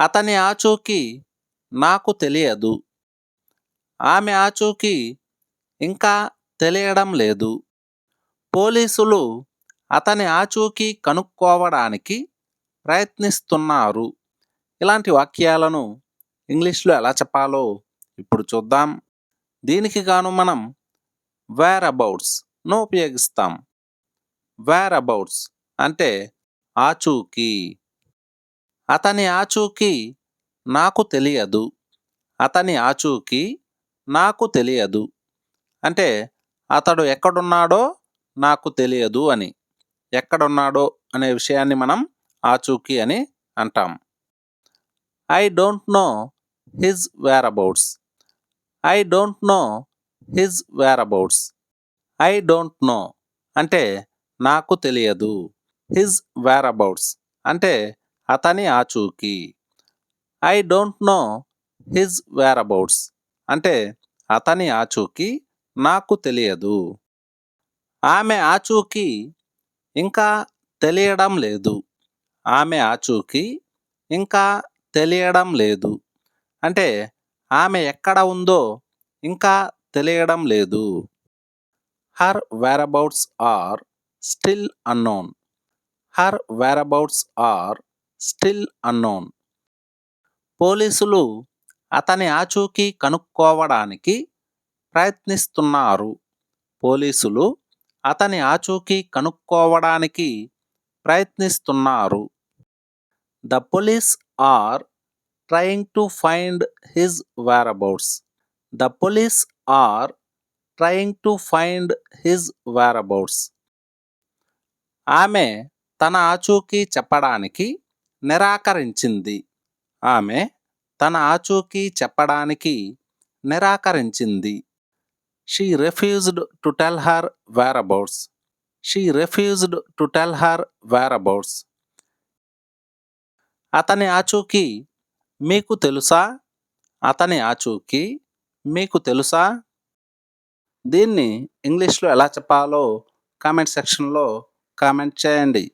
అతని ఆచూకీ నాకు తెలియదు. ఆమె ఆచూకీ ఇంకా తెలియడం లేదు. పోలీసులు అతని ఆచూకీ కనుక్కోవడానికి ప్రయత్నిస్తున్నారు. ఇలాంటి వాక్యాలను ఇంగ్లీష్లో ఎలా చెప్పాలో ఇప్పుడు చూద్దాం. దీనికి గాను మనం వేర్ అబౌట్స్ను ఉపయోగిస్తాం. వేర్ అబౌట్స్ అంటే ఆచూకీ. అతని ఆచూకీ నాకు తెలియదు. అతని ఆచూకీ నాకు తెలియదు అంటే అతడు ఎక్కడున్నాడో నాకు తెలియదు అని. ఎక్కడున్నాడో అనే విషయాన్ని మనం ఆచూకీ అని అంటాం. I don't know his whereabouts. I don't know his whereabouts. I don't know అంటే నాకు తెలియదు. హిజ్ వేర్ అబౌట్స్ అంటే అతని ఆచూకీ. I don't know his whereabouts అంటే అతని ఆచూకీ నాకు తెలియదు. ఆమె ఆచూకీ ఇంకా తెలియడం లేదు. ఆమె ఆచూకీ ఇంకా తెలియడం లేదు అంటే ఆమె ఎక్కడ ఉందో ఇంకా తెలియడం లేదు. Her whereabouts are still unknown. Her whereabouts are still unknown. పోలీసులు అతని ఆచూకీ కనుక్కోవడానికి ప్రయత్నిస్తున్నారు. పోలీసులు అతని ఆచూకీ కనుక్కోవడానికి ప్రయత్నిస్తున్నారు. The police are trying to find his whereabouts. The police are trying to find his whereabouts. ఆమె తన ఆచూకీ చెప్పడానికి నిరాకరించింది. ఆమె తన ఆచూకీ చెప్పడానికి నిరాకరించింది. She refused to tell her whereabouts. She refused to tell her whereabouts. అతని ఆచూకీ మీకు తెలుసా? అతని ఆచూకీ మీకు తెలుసా? దీన్ని ఇంగ్లీష్లో ఎలా చెప్పాలో కామెంట్ సెక్షన్లో కామెంట్ చేయండి.